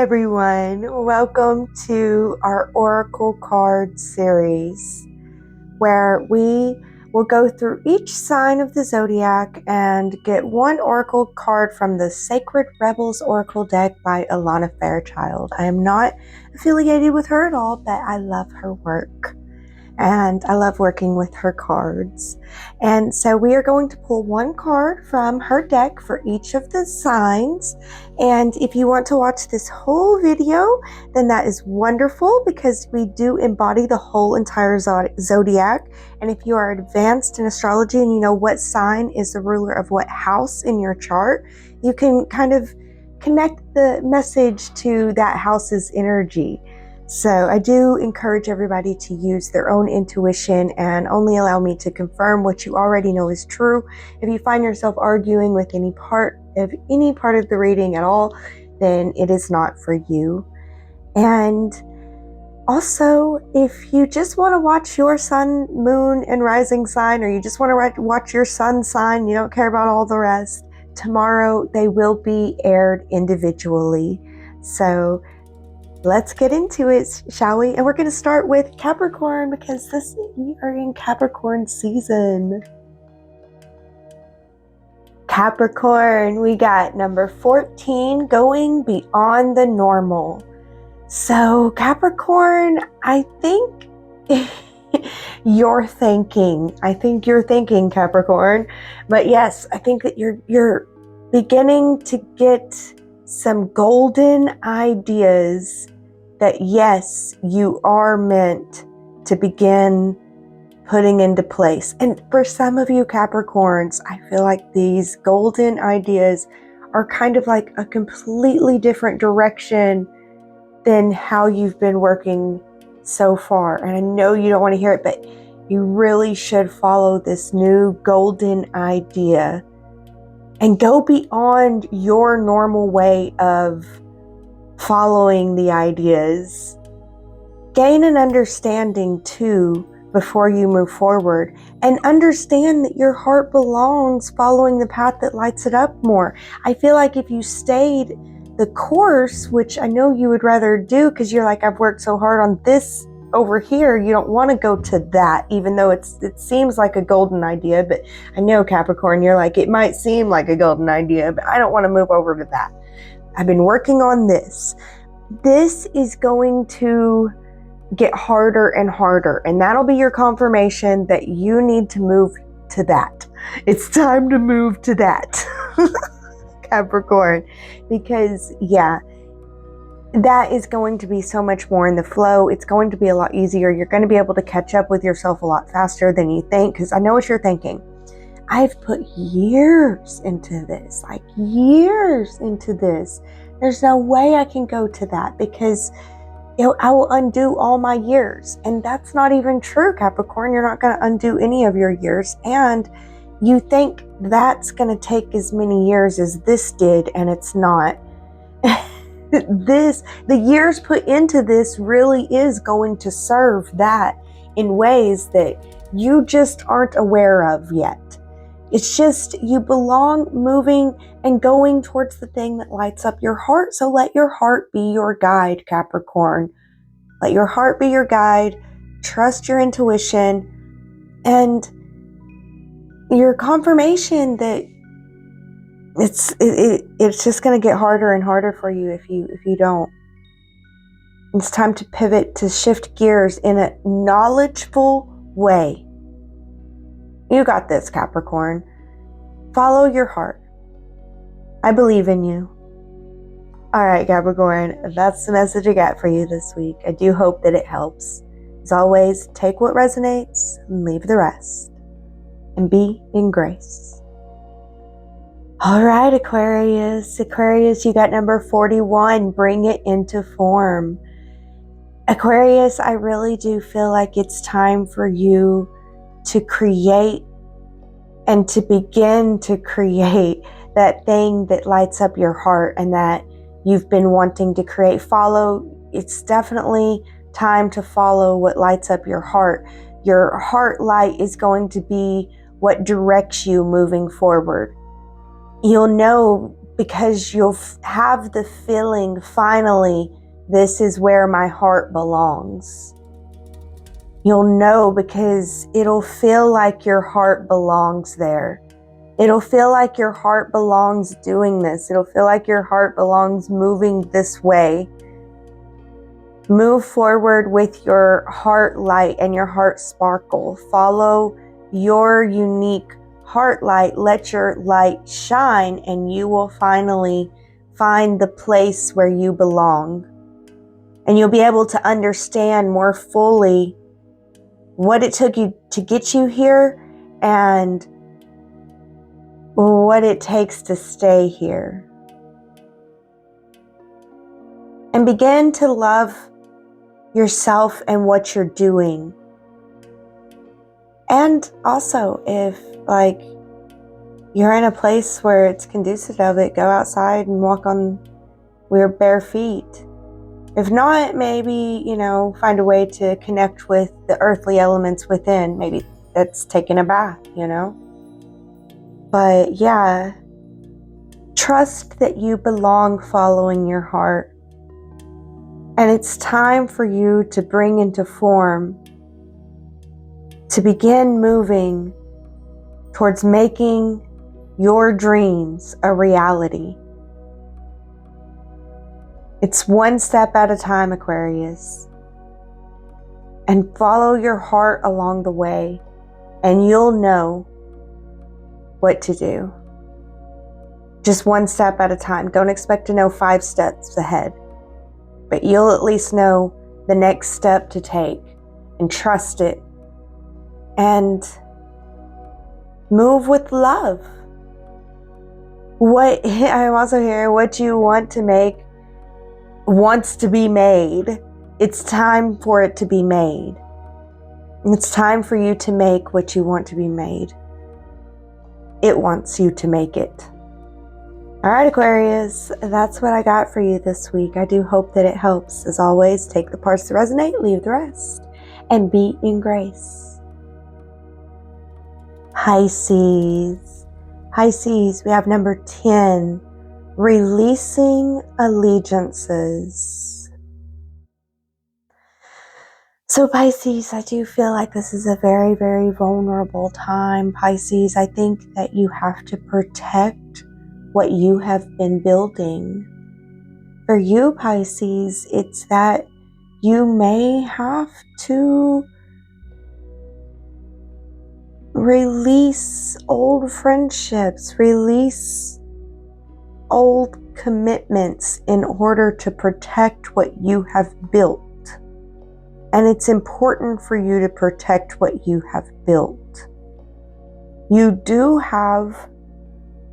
everyone. Welcome to our Oracle card series where we will go through each sign of the zodiac and get one Oracle card from the Sacred Rebels Oracle Deck by Alana Fairchild. I am not affiliated with her at all, but I love her work. And I love working with her cards. And so we are going to pull one card from her deck for each of the signs. And if you want to watch this whole video, then that is wonderful because we do embody the whole entire zodiac. And if you are advanced in astrology and you know what sign is the ruler of what house in your chart, you can kind of connect the message to that house's energy. So I do encourage everybody to use their own intuition and only allow me to confirm what you already know is true. If you find yourself arguing with any part of the reading at all, then it is not for you. And also, if you just want to watch your sun, moon, and rising sign, or you just want to watch your sun sign, you don't care about all the rest, tomorrow they will be aired individually. So let's get into it, shall we? And we're going to start with Capricorn because we are in Capricorn season. Capricorn, we got number 14, going beyond the normal. So Capricorn, I think you're thinking Capricorn, but yes, I think that you're beginning to get some golden ideas that yes, you are meant to begin putting into place. And for some of you Capricorns, I feel like these golden ideas are kind of like a completely different direction than how you've been working so far. And I know you don't want to hear it, but you really should follow this new golden idea and go beyond your normal way of following the ideas. Gain an understanding too before you move forward, and understand that your heart belongs following the path that lights it up more. I feel like if you stayed the course, which I know you would rather do because you're like, I've worked so hard on this over here, you don't want to go to that, even though it seems like a golden idea. But I know Capricorn, you're like, it might seem like a golden idea, but I don't want to move over to that. I've been working on this. This is going to get harder and harder, and that'll be your confirmation that you need to move to that. It's time to move to that, Capricorn, because that is going to be so much more in the flow. It's going to be a lot easier. You're going to be able to catch up with yourself a lot faster than you think, because I know what you're thinking. I've put years into this, There's no way I can go to that because I will undo all my years. And that's not even true, Capricorn. You're not going to undo any of your years. And you think that's going to take as many years as this did, and it's not. The years put into this really is going to serve that in ways that you just aren't aware of yet. It's just you belong moving and going towards the thing that lights up your heart. So let your heart be your guide, Capricorn. Let your heart be your guide. Trust your intuition and your confirmation that it's just going to get harder and harder for you if you don't. It's time to pivot, to shift gears in a knowledgeable way. You got this, Capricorn. Follow your heart. I believe in you. All right, Capricorn, that's the message I got for you this week. I do hope that it helps. As always, take what resonates and leave the rest. And be in grace. All right, Aquarius. Aquarius, you got number 41. Bring it into form. Aquarius, I really do feel like it's time for you to create and to begin to create that thing that lights up your heart and that you've been wanting to create. It's definitely time to follow what lights up your heart. Your heart light is going to be what directs you moving forward. You'll know because you'll have the feeling, finally, this is where my heart belongs. You'll know because it'll feel like your heart belongs there. It'll feel like your heart belongs doing this. It'll feel like your heart belongs moving this way. Move forward with your heart light and your heart sparkle. Follow your unique heart light. Let your light shine, and you will finally find the place where you belong. And you'll be able to understand more fully what it took you to get you here and what it takes to stay here. And begin to love yourself and what you're doing. And also, if you're in a place where it's conducive of it, go outside and walk on your bare feet. If not, maybe, find a way to connect with the earthly elements within. Maybe that's taking a bath, But yeah, trust that you belong following your heart. And it's time for you to bring into form, to begin moving towards making your dreams a reality. It's one step at a time, Aquarius. And follow your heart along the way, and you'll know what to do. Just one step at a time. Don't expect to know 5 steps ahead. But you'll at least know the next step to take, and trust it. And move with love. I'm also hearing what you want to make wants to be made. It's time for it to be made. It's time for you to make what you want to be made. It wants you to make it. All right, Aquarius, that's what I got for you this week. I do hope that it helps. As always, take the parts that resonate, leave the rest, and be in grace. Pisces. Pisces, we have number 10, releasing allegiances. So Pisces, I do feel like this is a very, very vulnerable time. Pisces, I think that you have to protect what you have been building. For you, Pisces, it's that you may have to release old friendships, release old commitments in order to protect what you have built. And it's important for you to protect what you have built. You do have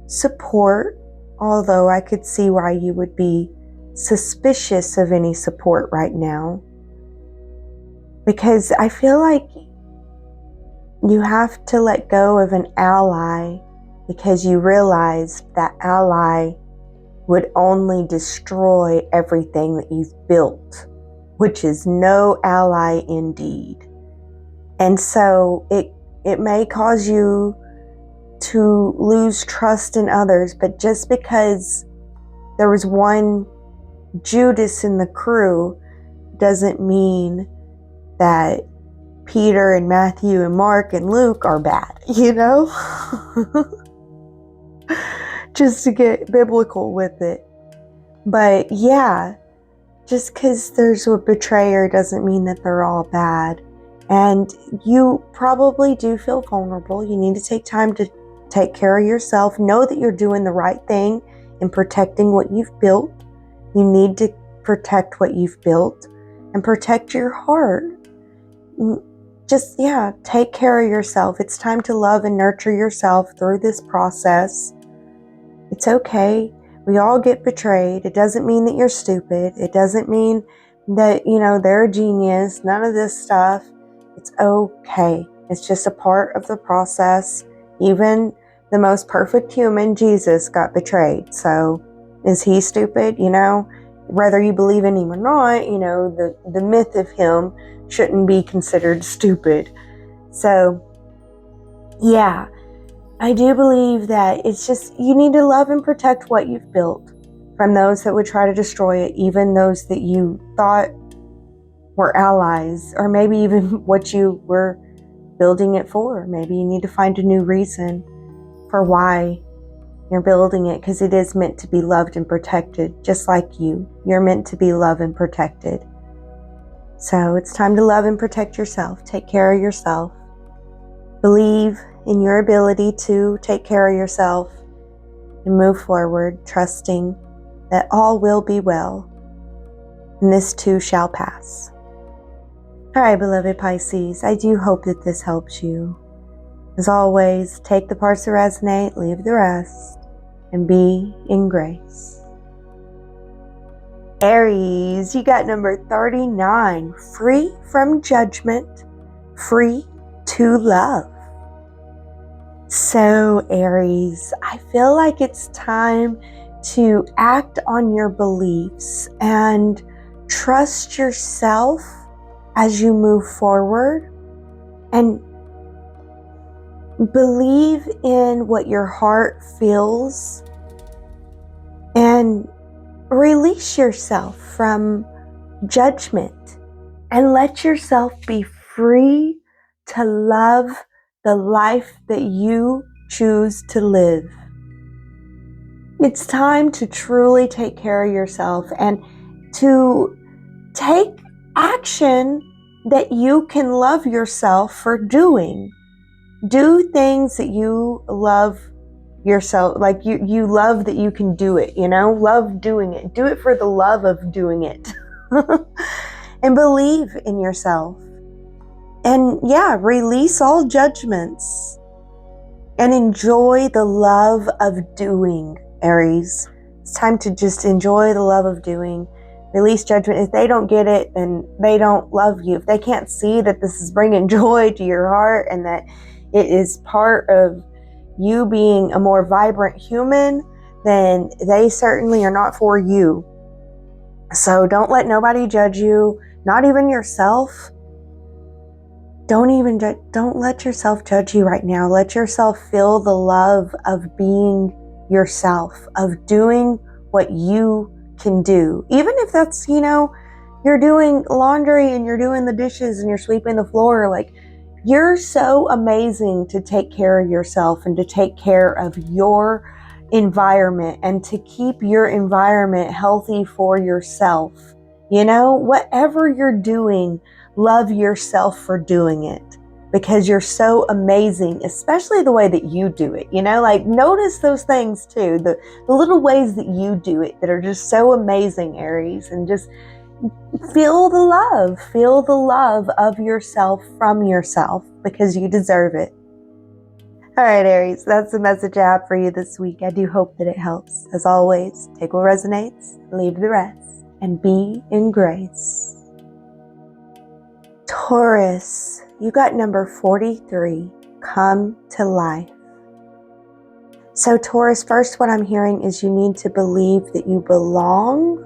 support, although I could see why you would be suspicious of any support right now. Because I feel like you have to let go of an ally because you realize that ally would only destroy everything that you've built, which is no ally indeed. And so it may cause you to lose trust in others, but just because there was one Judas in the crew doesn't mean that Peter and Matthew and Mark and Luke are bad, just to get biblical with it. But yeah, just because there's a betrayer doesn't mean that they're all bad. And you probably do feel vulnerable. You need to take time to take care of yourself. Know that you're doing the right thing in protecting what you've built. You need to protect what you've built and protect your heart. Just, take care of yourself. It's time to love and nurture yourself through this process. It's okay. We all get betrayed. It doesn't mean that you're stupid. It doesn't mean that, they're a genius. None of this stuff. It's okay. It's just a part of the process. Even the most perfect human, Jesus, got betrayed. So is he stupid? Whether you believe in him or not, the myth of him shouldn't be considered stupid. So, yeah, I do believe that it's just, you need to love and protect what you've built from those that would try to destroy it, even those that you thought were allies, or maybe even what you were building it for. Maybe you need to find a new reason for why you're building it, because it is meant to be loved and protected, just like you. You're meant to be loved and protected. So it's time to love and protect yourself. Take care of yourself. Believe in your ability to take care of yourself and move forward, trusting that all will be well, and this too shall pass. All right, beloved Pisces, I do hope that this helps you. As always, take the parts that resonate, leave the rest, and be in grace. Aries, you got number 39, free from judgment, free to love. So Aries, I feel like it's time to act on your beliefs and trust yourself as you move forward, and believe in what your heart feels, and release yourself from judgment and let yourself be free to love the life that you choose to live. It's time to truly take care of yourself and to take action that you can love yourself for doing. Do things that you love yourself, like you love that you can do it, love doing it. Do it for the love of doing it. And believe in yourself. And release all judgments and enjoy the love of doing, Aries. It's time to just enjoy the love of doing. Release judgment. If they don't get it, then they don't love you. If they can't see that this is bringing joy to your heart and that it is part of you being a more vibrant human, then they certainly are not for you. So don't let nobody judge you, not even yourself. Don't let yourself judge you right now. Let yourself feel the love of being yourself, of doing what you can do. Even if that's, you're doing laundry and you're doing the dishes and you're sweeping the floor, like, you're so amazing to take care of yourself and to take care of your environment and to keep your environment healthy for yourself. Whatever you're doing, love yourself for doing it, because you're so amazing, especially the way that you do it. Notice those things too, the little ways that you do it that are just so amazing, Aries, and just feel the love of yourself from yourself, because you deserve it. All right, Aries, that's the message I have for you this week. I do hope that it helps. As always, take what resonates, leave the rest, and be in grace. Taurus, you got number 43, come to life. So Taurus, first what I'm hearing is you need to believe that you belong,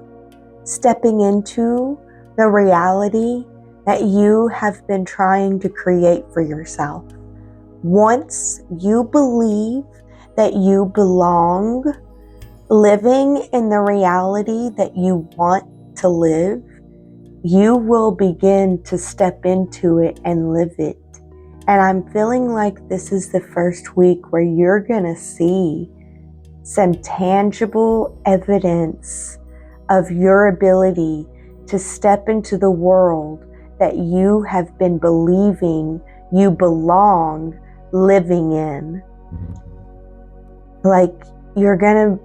stepping into the reality that you have been trying to create for yourself. Once you believe that you belong, living in the reality that you want to live, you will begin to step into it and live it. And I'm feeling like this is the first week where you're going to see some tangible evidence of your ability to step into the world that you have been believing you belong living in. Like, you're going to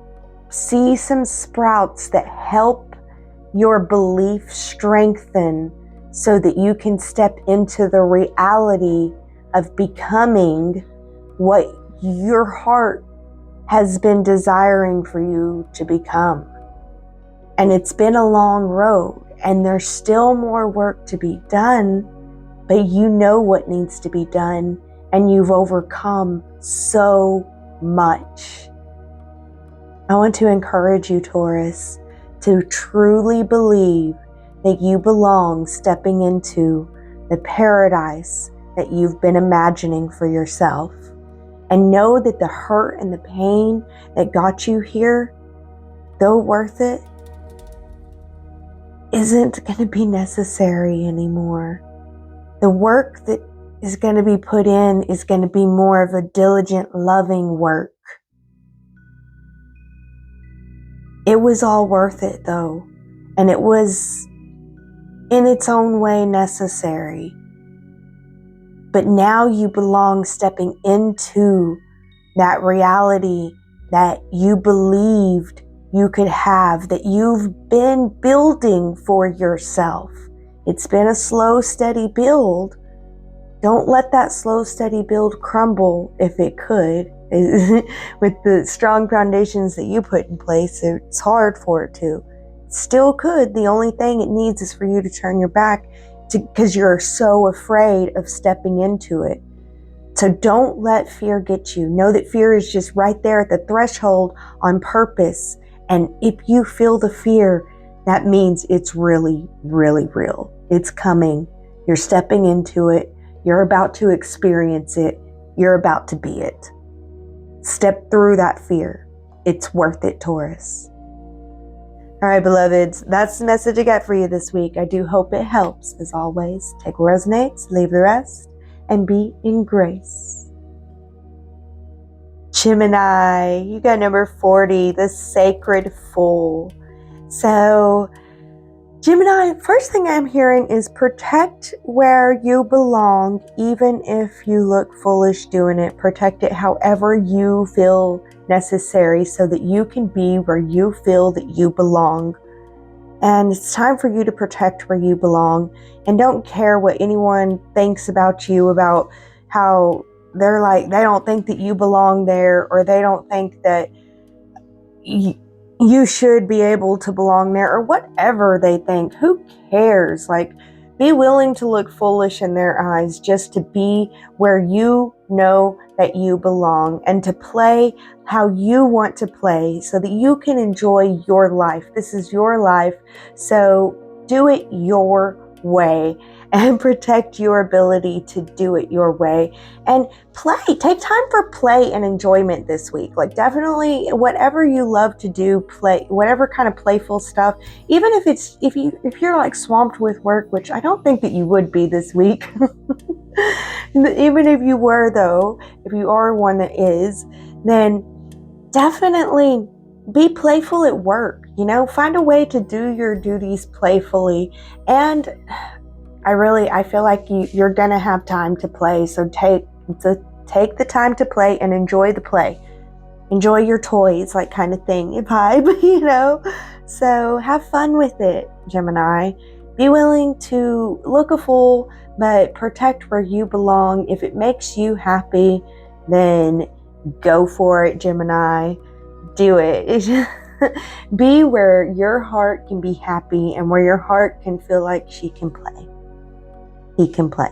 see some sprouts that help your belief strengthen so that you can step into the reality of becoming what your heart has been desiring for you to become. And it's been a long road, and there's still more work to be done, but you know what needs to be done, and you've overcome so much. I want to encourage you, Taurus, to truly believe that you belong stepping into the paradise that you've been imagining for yourself. And know that the hurt and the pain that got you here, though worth it, isn't going to be necessary anymore. The work that is going to be put in is going to be more of a diligent, loving work. It was all worth it though, and it was in its own way necessary. But now you belong stepping into that reality that you believed you could have, that you've been building for yourself. It's been a slow, steady build. Don't let that slow, steady build crumble if it could. With the strong foundations that you put in place, it's hard for it to. It still could. The only thing it needs is for you to turn your back because you're so afraid of stepping into it. So don't let fear get you. Know that fear is just right there at the threshold on purpose. And if you feel the fear, that means it's really, really real. It's coming. You're stepping into it. You're about to experience it. You're about to be it. Step through that fear. It's worth it, Taurus. All right, beloveds, that's the message I got for you this week. I do hope it helps. As always, take what resonates, leave the rest, and be in grace. Gemini, you got number 40, the sacred fool. So, Gemini, first thing I'm hearing is protect where you belong, even if you look foolish doing it. Protect it however you feel necessary so that you can be where you feel that you belong. And it's time for you to protect where you belong. And don't care what anyone thinks about you, about how they're like, they don't think that you belong there, or they don't think that you should be able to belong there, or whatever they think. Who cares? Like, be willing to look foolish in their eyes just to be where you know that you belong, and to play how you want to play so that you can enjoy your life. This is your life, so do it your way and protect your ability to do it your way. And play. Take time for play and enjoyment this week. Like, definitely whatever you love to do, play whatever kind of playful stuff. Even if you're like swamped with work, which I don't think that you would be this week. Even if you were though, if you are one that is, then definitely be playful at work. Find a way to do your duties playfully. And I feel like you're gonna have time to play. So take the time to play and enjoy the play. Enjoy your toys, like, kind of thing, vibe, So have fun with it, Gemini. Be willing to look a fool, but protect where you belong. If it makes you happy, then go for it, Gemini. Do it. Be where your heart can be happy and where your heart can feel like she can play. He can play.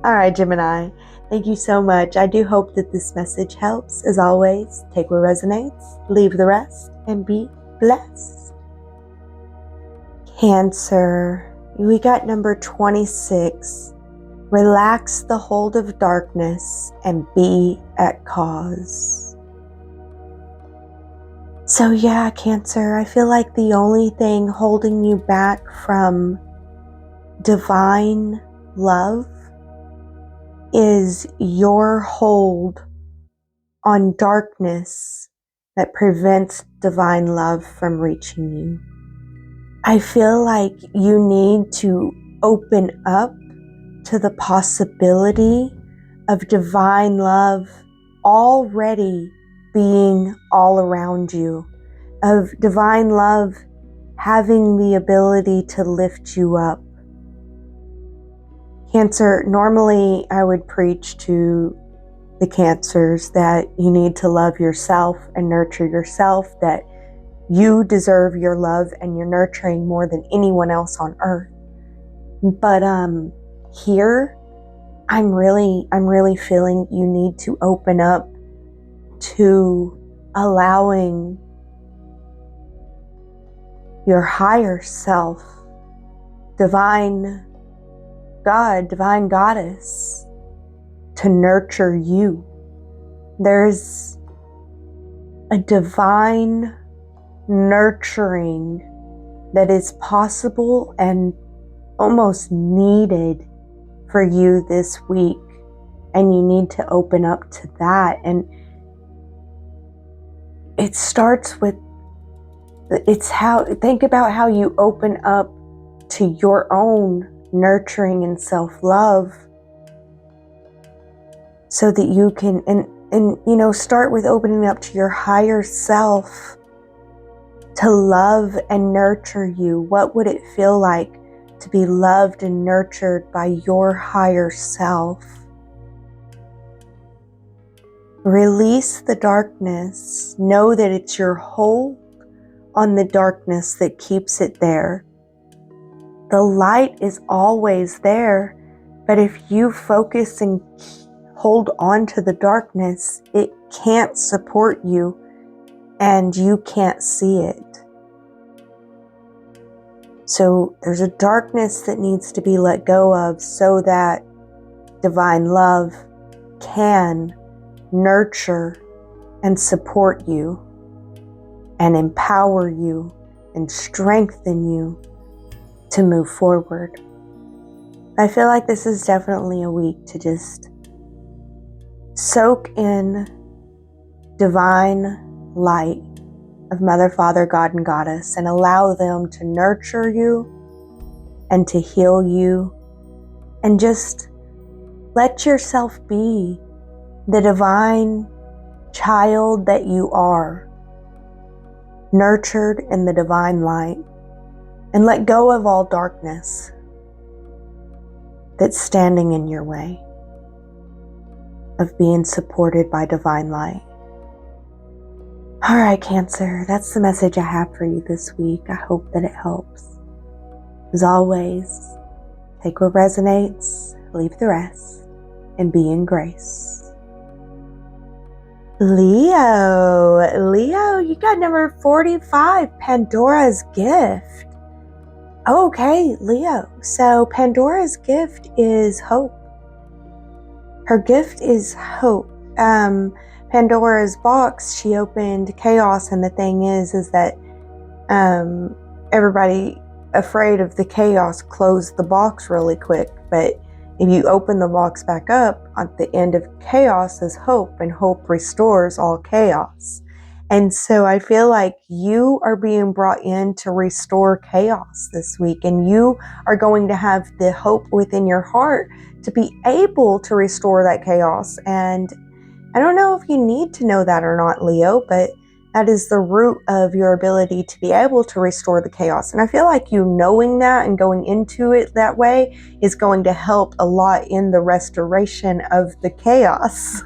All right, Gemini. Thank you so much. I do hope that this message helps. As always, take what resonates, leave the rest, and be blessed. Cancer. We got number 26. Relax the hold of darkness and be at cause. So yeah, Cancer, I feel like the only thing holding you back from divine love is your hold on darkness that prevents divine love from reaching you. I feel like you need to open up to the possibility of divine love already being all around you, of divine love having the ability to lift you up. Cancer, normally I would preach to the Cancers that you need to love yourself and nurture yourself, that you deserve your love and your nurturing more than anyone else on earth. But here, I'm really feeling you need to open up to allowing your higher self, divine God, divine goddess, to nurture you. There's a divine nurturing that is possible and almost needed for you this week. And you need to open up to that. And it starts with, think about how you open up to your own nurturing and self-love so that you can, and start with opening up to your higher self to love and nurture you. What would it feel like to be loved and nurtured by your higher self? Release the darkness. Know that it's your hold on the darkness that keeps it there. The light is always there, but if you focus and hold on to the darkness, it can't support you and you can't see it. So there's a darkness that needs to be let go of so that divine love can nurture and support you and empower you and strengthen you to move forward. I feel like this is definitely a week to just soak in divine light of Mother, Father, God, and Goddess and allow them to nurture you and to heal you, and just let yourself be the divine child that you are, nurtured in the divine light, and let go of all darkness that's standing in your way of being supported by divine light. All right, Cancer, that's the message I have for you this week. I hope that it helps. As always, take what resonates, leave the rest, and be in grace. Leo, you got number 45, Pandora's Gift. Okay, Leo. So Pandora's gift is hope. Her gift is hope. Pandora's box, she opened chaos, and the thing is that everybody afraid of the chaos closed the box really quick. But if you open the box back up, at the end of chaos is hope, and hope restores all chaos. And so I feel like you are being brought in to restore chaos this week, and you are going to have the hope within your heart to be able to restore that chaos. And I don't know if you need to know that or not, Leo, but that is the root of your ability to be able to restore the chaos. And I feel like you knowing that and going into it that way is going to help a lot in the restoration of the chaos.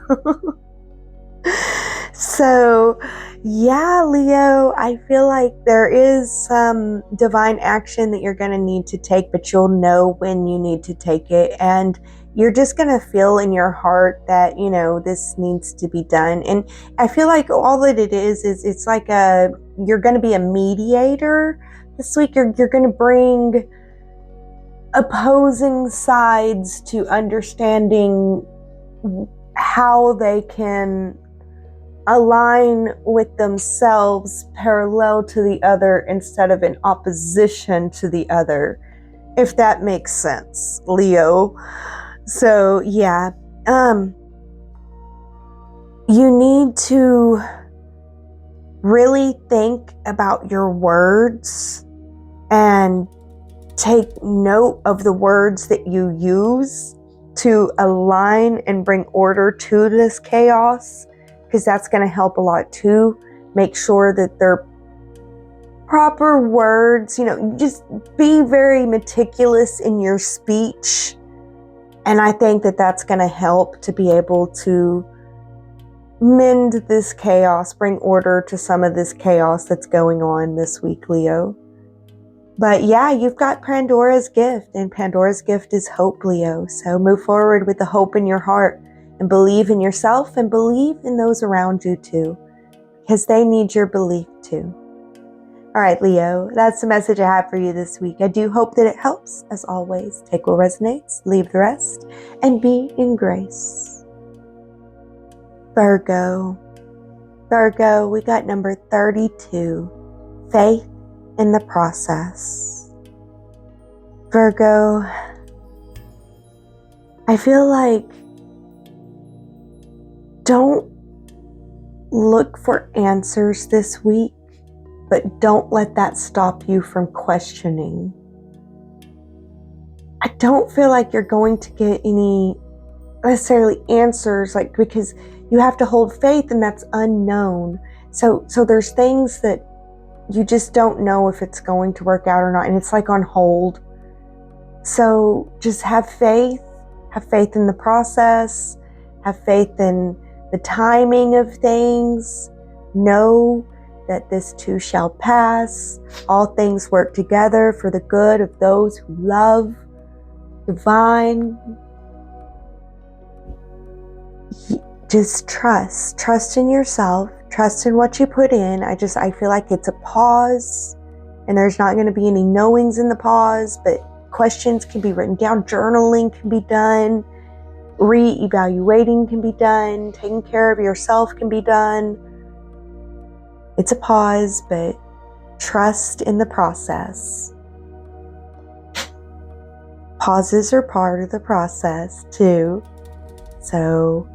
So, yeah, Leo, I feel like there is some divine action that you're going to need to take, but you'll know when you need to take it. And you're just going to feel in your heart that, this needs to be done. And I feel like all that it is it's like you're going to be a mediator this week. You're going to bring opposing sides to understanding how they can align with themselves parallel to the other instead of in opposition to the other, if that makes sense, Leo. So yeah, you need to really think about your words and take note of the words that you use to align and bring order to this chaos, because that's going to help a lot too. Make sure that they're proper words, just be very meticulous in your speech. And I think that that's going to help to be able to mend this chaos, bring order to some of this chaos that's going on this week, Leo. But yeah, you've got Pandora's gift, and Pandora's gift is hope, Leo. So move forward with the hope in your heart and believe in yourself and believe in those around you too, because they need your belief too. All right, Leo, that's the message I have for you this week. I do hope that it helps. As always, take what resonates, leave the rest, and be in grace. Virgo. Virgo, we got number 32, faith in the process. Virgo, I feel like don't look for answers this week, but don't let that stop you from questioning. I don't feel like you're going to get any necessarily answers, like, because you have to hold faith and that's unknown. So there's things that you just don't know if it's going to work out or not, and it's like on hold. So just have faith in the process, have faith in the timing of things. Know that this too shall pass. All things work together for the good of those who love divine. Just trust in yourself, trust in what you put in. I feel like it's a pause, and there's not going to be any knowings in the pause, but questions can be written down, journaling can be done, re-evaluating can be done, taking care of yourself can be done. It's a pause, but trust in the process. Pauses are part of the process too. So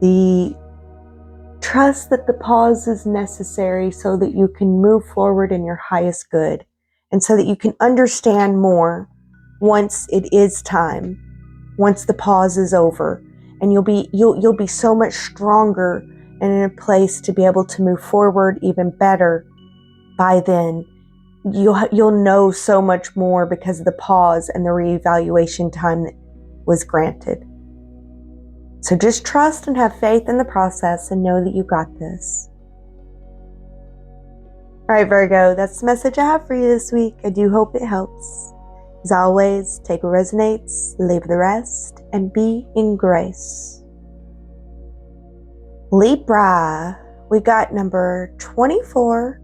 the trust that the pause is necessary so that you can move forward in your highest good, and so that you can understand more once it is time, once the pause is over, and you'll be so much stronger and in a place to be able to move forward even better. By then you'll know so much more because of the pause and the reevaluation time that was granted. So just trust and have faith in the process and know that you got this. All right, Virgo, that's the message I have for you this week. I do hope it helps. As always, take what resonates, leave the rest, and be in grace. Libra, we got number 24,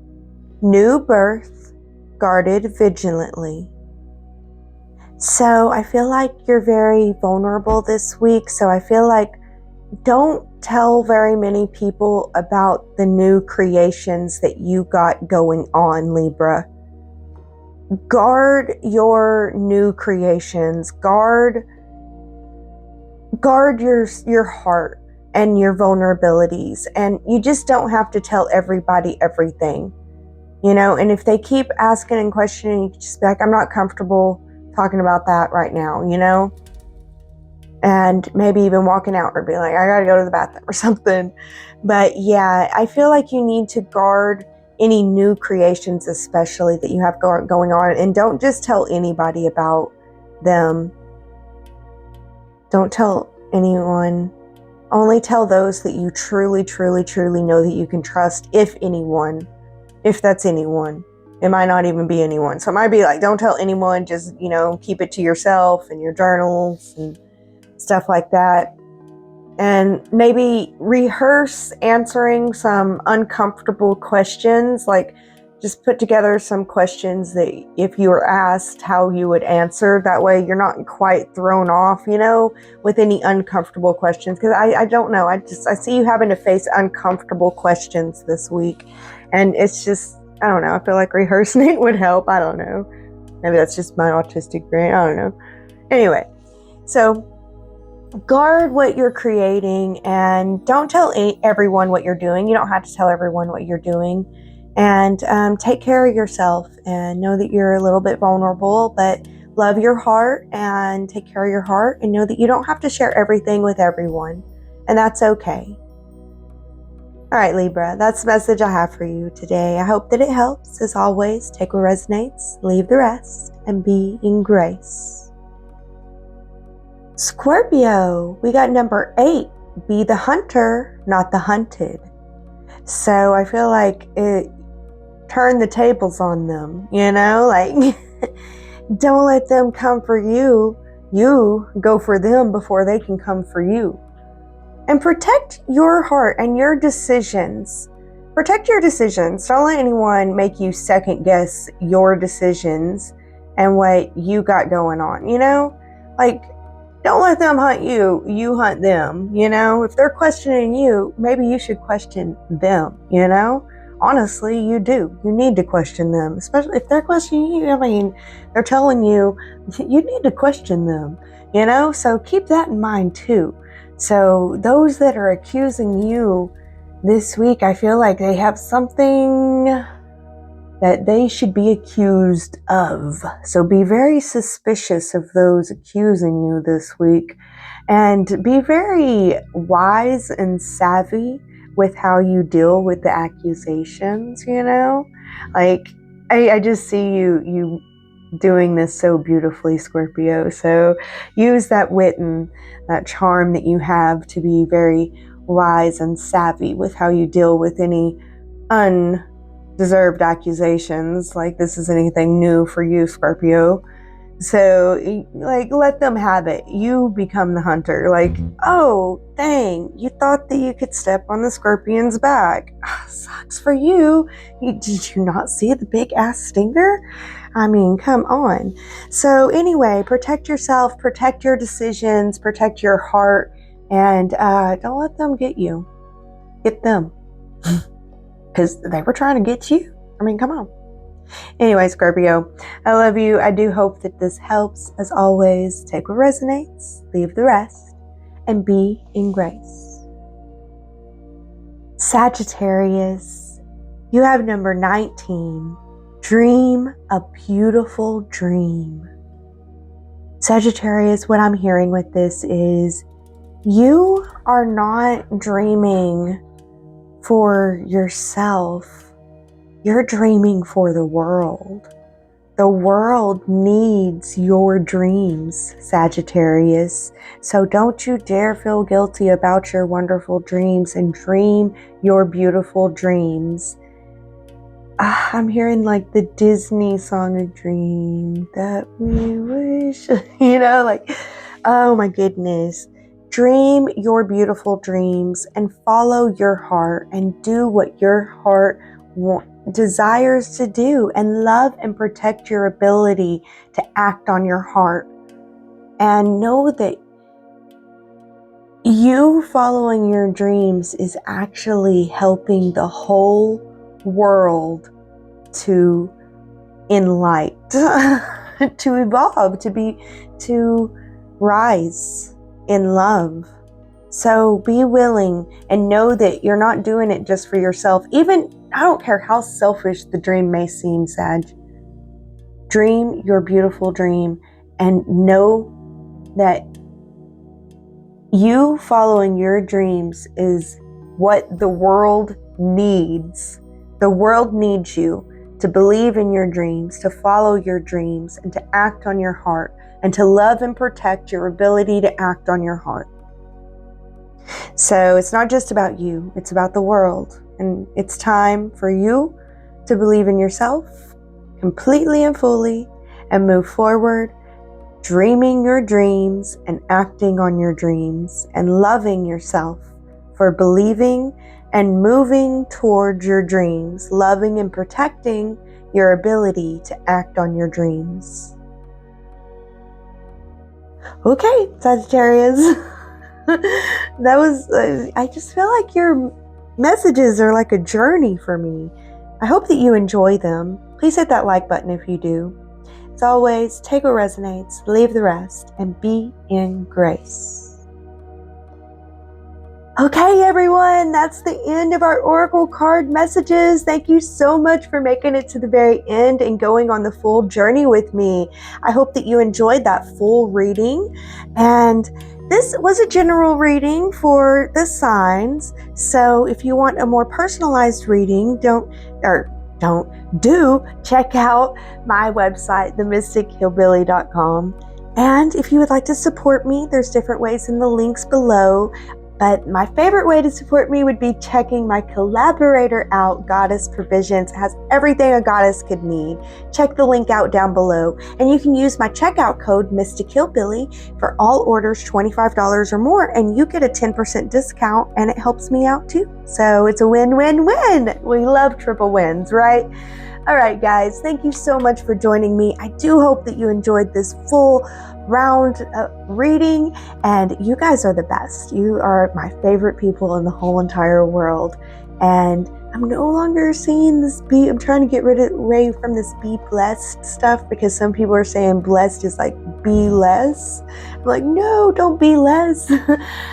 new birth, guarded vigilantly. So I feel like you're very vulnerable this week. So I feel like don't tell very many people about the new creations that you got going on, Libra. Guard your new creations. Guard your heart and your vulnerabilities. And you just don't have to tell everybody everything, and if they keep asking and questioning, you can just be like, I'm not comfortable talking about that right now, and maybe even walking out or being like, I gotta go to the bathroom or something. But yeah, I feel like you need to guard any new creations, especially that you have going on, and don't just tell anybody about them. Don't tell anyone. Only tell those that you truly, truly, truly know that you can trust, if that's anyone. It might not even be anyone. So it might be like, don't tell anyone, just, keep it to yourself and your journals and stuff like that. And maybe rehearse answering some uncomfortable questions. Like, just put together some questions that if you were asked, how you would answer. That way you're not quite thrown off, with any uncomfortable questions. Because I don't know. I see you having to face uncomfortable questions this week. And it's just, I don't know. I feel like rehearsing it would help. I don't know. Maybe that's just my autistic brain. I don't know. Anyway, so guard what you're creating and don't tell everyone what you're doing. You don't have to tell everyone what you're doing. And take care of yourself and know that you're a little bit vulnerable, but love your heart and take care of your heart, and know that you don't have to share everything with everyone. And that's okay. All right, Libra, that's the message I have for you today. I hope that it helps. As always, take what resonates, leave the rest, and be in grace. Scorpio, we got number 8, be the hunter, not the hunted. So I feel like it turned the tables on them, like don't let them come for you. You go for them before they can come for you. And protect your heart and your decisions. Protect your decisions. Don't let anyone make you second guess your decisions and what you got going on, Like, Don't let them hunt you. You hunt them, you know? If they're questioning you, maybe you should question them, you know? Honestly, you do. You need to question them, especially if they're questioning you. I mean, they're telling you, you need to question them, you know? So keep that in mind too. So those that are accusing you this week, I feel like they have something that they should be accused of. So be very suspicious of those accusing you this week, and be very wise and savvy with how you deal with the accusations, you know? Like, I just see you doing this so beautifully, Scorpio. So use that wit and that charm that you have to be very wise and savvy with how you deal with any undeserved accusations. Like, this isn't anything new for you, Scorpio. So, like, let them have it. You become the hunter. Like, oh, dang, you thought that you could step on the scorpion's back. Sucks for you. Did you not see the big ass stinger? I mean, come on. So anyway, protect yourself, protect your decisions, protect your heart, and don't let them get you. Get them. Because they were trying to get you. I mean, come on. Anyway, Scorpio, I love you. I do hope that this helps. As always, take what resonates, leave the rest, and be in grace. Sagittarius, you have number 19. Dream a beautiful dream. Sagittarius, what I'm hearing with this is you are not dreaming for yourself. You're dreaming for the world. The world needs your dreams, Sagittarius. So don't you dare feel guilty about your wonderful dreams, and dream your beautiful dreams. I'm hearing like the Disney song, A Dream That We Wish, you know, like, oh my goodness. Dream your beautiful dreams and follow your heart and do what your heart desires to do, and love and protect your ability to act on your heart. And know that you following your dreams is actually helping the whole world to enlight, to evolve, to rise in love. So be willing and know that you're not doing it just for yourself. Even, I don't care how selfish the dream may seem, Sag. Dream your beautiful dream and know that you following your dreams is what the world needs. The world needs you to believe in your dreams, to follow your dreams, and to act on your heart, and to love and protect your ability to act on your heart. So it's not just about you, it's about the world. And it's time for you to believe in yourself completely and fully and move forward, dreaming your dreams and acting on your dreams, and loving yourself for believing and moving towards your dreams, loving and protecting your ability to act on your dreams. Okay, Sagittarius. That was, I just feel like your messages are like a journey for me. I hope that you enjoy them. Please hit that like button if you do. As always, take what resonates, leave the rest, and be in grace. Okay, everyone, that's the end of our Oracle card messages. Thank you so much for making it to the very end and going on the full journey with me. I hope that you enjoyed that full reading. And this was a general reading for the signs. So if you want a more personalized reading, do check out my website, themystichillbillie.com. And if you would like to support me, there's different ways in the links below. But my favorite way to support me would be checking my collaborator out, Goddess Provisions. It has everything a goddess could need. Check the link out down below. And you can use my checkout code, Mystic Hillbillie, for all orders $25 or more. And you get a 10% discount, and it helps me out too. So it's a win-win-win. We love triple wins, right? All right, guys, thank you so much for joining me. I do hope that you enjoyed this full round reading, and you guys are the best. You are my favorite people in the whole entire world. And I'm no longer saying this I'm trying to get away from this be blessed stuff, because some people are saying blessed is like be less. I'm like, no, don't be less.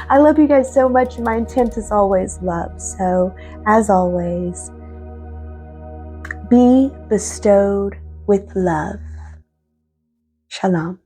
I love you guys so much, and my intent is always love. So as always, be bestowed with love. Shalom.